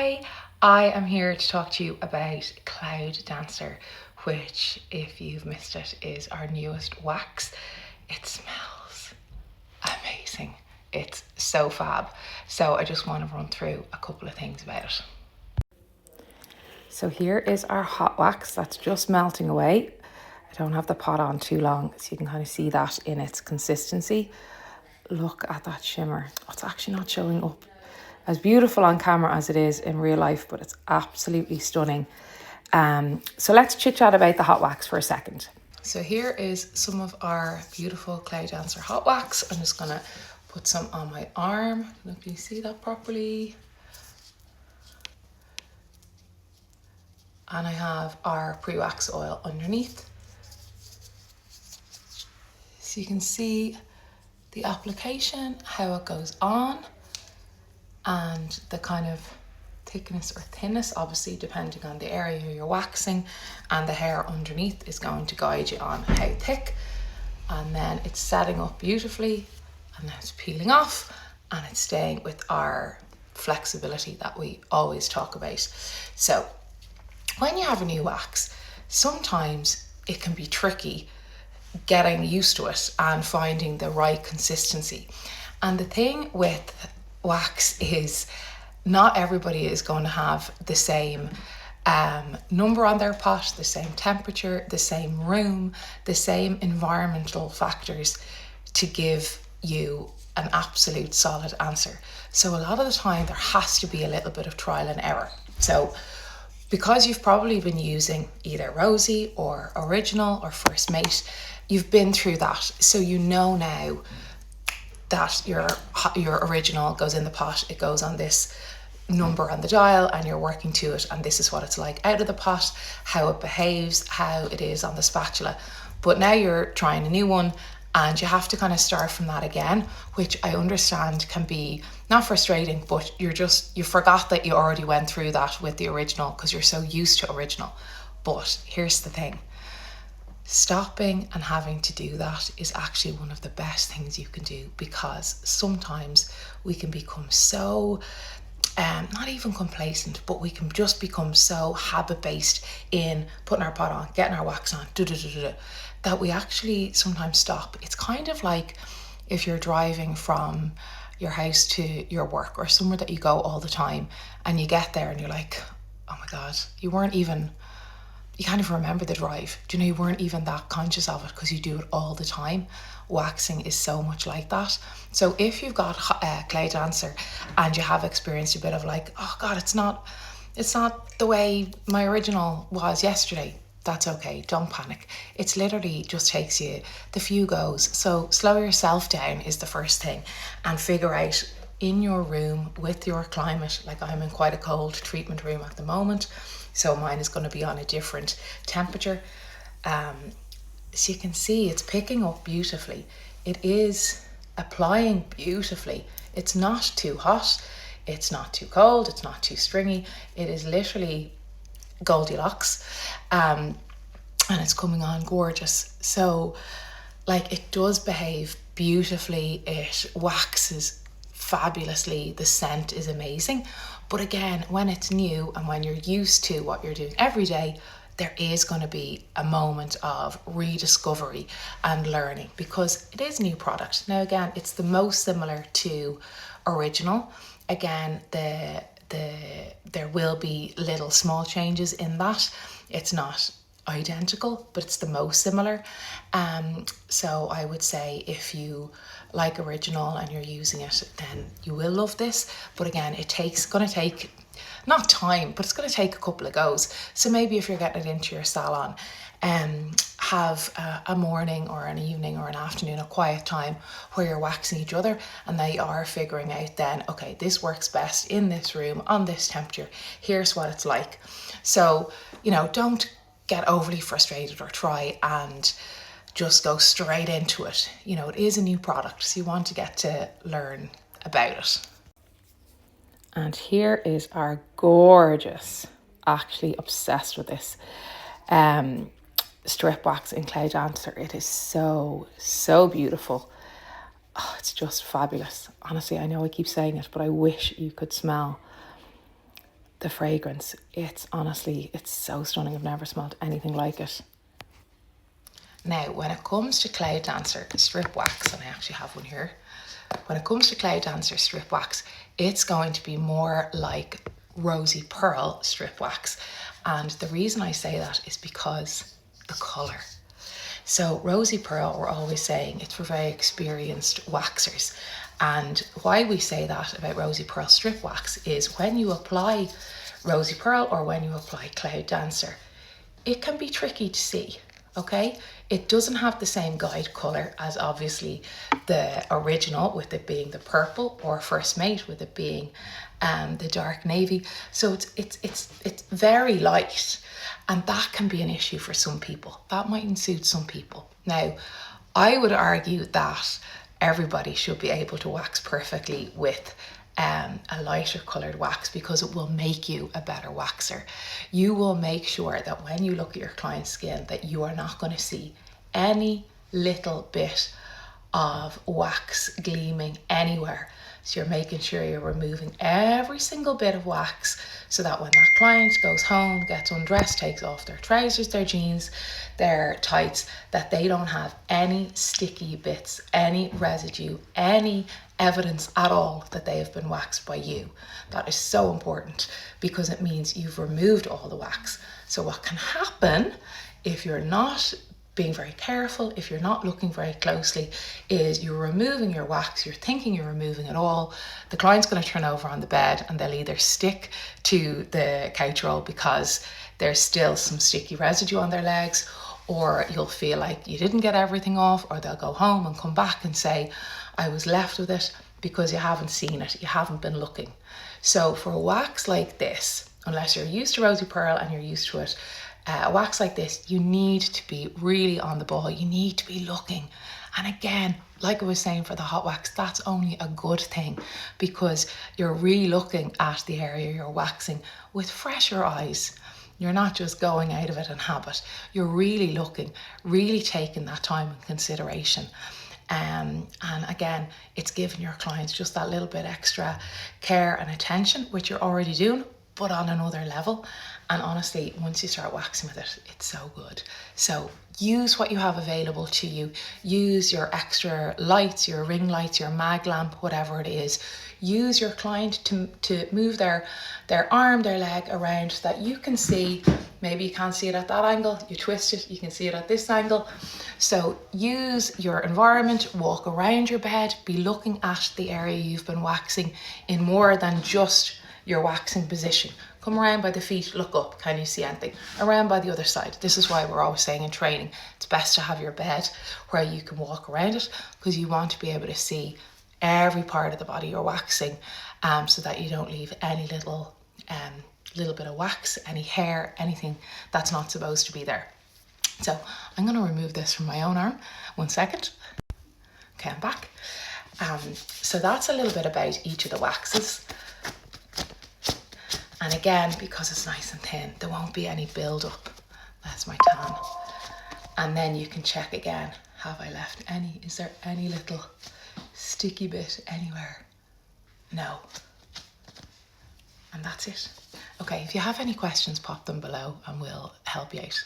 Hi, I am here to talk to you about Cloud Dancer, which, if you've missed it, is our newest wax. It smells amazing. It's so fab. So I just want to run through a couple of things about it. So here is our hot wax that's just melting away. I don't have the pot on too long, so you can kind of see that in its consistency. Look at that shimmer. Oh, it's actually not showing up as beautiful on camera as it is in real life, but it's absolutely stunning. So let's chit chat about the hot wax for a second. So here is some of our beautiful Cloud Dancer hot wax. I'm just gonna put some on my arm. I don't know if you see that properly. And I have our pre-wax oil underneath. So you can see the application, how it goes on, and the kind of thickness or thinness, obviously depending on the area you're waxing, and the hair underneath is going to guide you on how thick. And then it's setting up beautifully, and then it's peeling off, and it's staying with our flexibility that we always talk about. So when you have a new wax, sometimes it can be tricky getting used to it and finding the right consistency. And the thing with wax is not everybody is going to have the same number on their pot, the same temperature, the same room, the same environmental factors to give you an absolute solid answer. So a lot of the time there has to be a little bit of trial and error. So because you've probably been using either Rosie or Original or First Mate, you've been through that. So you know now that your Original goes in the pot, it goes on this number on the dial and you're working to it, and this is what it's like out of the pot, how it behaves, how it is on the spatula. But now you're trying a new one and you have to kind of start from that again, which I understand can be not frustrating, but you forgot that you already went through that with the Original because you're so used to Original. But here's the thing. Stopping and having to do that is actually one of the best things you can do, because sometimes we can become so not even complacent, but we can just become so habit-based in putting our pot on, getting our wax on, that we actually sometimes stop. It's kind of like if you're driving from your house to your work or somewhere that you go all the time, and you get there and you're like, oh my God, you can't even remember the drive. Do you know, you weren't even that conscious of it because you do it all the time. Waxing is so much like that. So if you've got Cloud Dancer and you have experienced a bit of like, oh God, it's not the way my Original was yesterday, that's okay, don't panic. It's literally just takes you the few goes. So slow yourself down is the first thing, and figure out in your room with your climate. Like I'm in quite a cold treatment room at the moment, so mine is going to be on a different temperature. So you can see it's picking up beautifully. It is applying beautifully. It's not too hot, it's not too cold, it's not too stringy. It is literally Goldilocks, and it's coming on gorgeous. So like, it does behave beautifully, it waxes fabulously, the scent is amazing. But again, when it's new and when you're used to what you're doing every day, there is going to be a moment of rediscovery and learning, because it is a new product. Now again, it's the most similar to Original. Again, there will be little small changes in that. It's not identical, but it's the most similar. So I would say if you like Original and you're using it, then you will love this. But again, gonna take not time, but it's going to take a couple of goes. So maybe if you're getting it into your salon, have a morning or an evening or an afternoon, a quiet time where you're waxing each other, and they are figuring out then, okay, this works best in this room on this temperature, here's what it's like. So, you know, don't get overly frustrated or try and just go straight into it. You know, it is a new product, so you want to get to learn about it. And here is our gorgeous, actually obsessed with this, strip wax in Cloud Dancer. It is so, so beautiful. Oh, it's just fabulous. Honestly, I know I keep saying it, but I wish you could smell the fragrance, it's so stunning. I've never smelled anything like it. Now, when it comes to Cloud Dancer strip wax, and I actually have one here, when it comes to Cloud Dancer strip wax, it's going to be more like Rosy Pearl strip wax. And the reason I say that is because the colour. So Rosy Pearl, we're always saying it's for very experienced waxers. And why we say that about Rosy Pearl strip wax is when you apply Rosy Pearl or when you apply Cloud Dancer, it can be tricky to see, okay? It doesn't have the same guide colour as obviously the original, with it being the purple, or First Mate with it being the dark navy. So it's very light, and that can be an issue for some people. That mightn't suit some people. Now, I would argue that everybody should be able to wax perfectly with a lighter coloured wax, because it will make you a better waxer. You will make sure that when you look at your client's skin, that you are not going to see any little bit of wax gleaming anywhere. So you're making sure you're removing every single bit of wax, so that when that client goes home, gets undressed, takes off their trousers, their jeans, their tights, that they don't have any sticky bits, any residue, any evidence at all that they have been waxed by you. That is so important, because it means you've removed all the wax. So what can happen if you're not being very careful, if you're not looking very closely, is you're removing your wax, you're thinking you're removing it all. The client's going to turn over on the bed and they'll either stick to the couch roll because there's still some sticky residue on their legs, or you'll feel like you didn't get everything off, or they'll go home and come back and say, I was left with it, because you haven't seen it, you haven't been looking. So for a wax like this, unless you're used to Rosy Pearl and you're used to it, a wax like this, you need to be really on the ball. You need to be looking. And again, like I was saying for the hot wax, that's only a good thing, because you're really looking at the area you're waxing with fresher eyes. You're not just going out of it in habit. You're really looking, really taking that time and consideration. And again, it's giving your clients just that little bit extra care and attention, which you're already doing, but on another level. And honestly, once you start waxing with it, it's so good. So use what you have available to you. Use your extra lights, your ring lights, your mag lamp, whatever it is. Use your client to move their arm, their leg around, so that you can see. Maybe you can't see it at that angle, you twist it, you can see it at this angle. So use your environment, walk around your bed, be looking at the area you've been waxing in more than just your waxing position. Come around by the feet, look up, can you see anything? Around by the other side. This is why we're always saying in training, it's best to have your bed where you can walk around it, because you want to be able to see every part of the body you're waxing, so that you don't leave any little bit of wax, any hair, anything that's not supposed to be there. So I'm going to remove this from my own arm. 1 second. Okay, I'm back. So that's a little bit about each of the waxes. And again, because it's nice and thin, there won't be any build up. That's my tan. And then you can check again, have I left any? Is there any little sticky bit anywhere? No. And that's it. Okay, if you have any questions, pop them below and we'll help you out.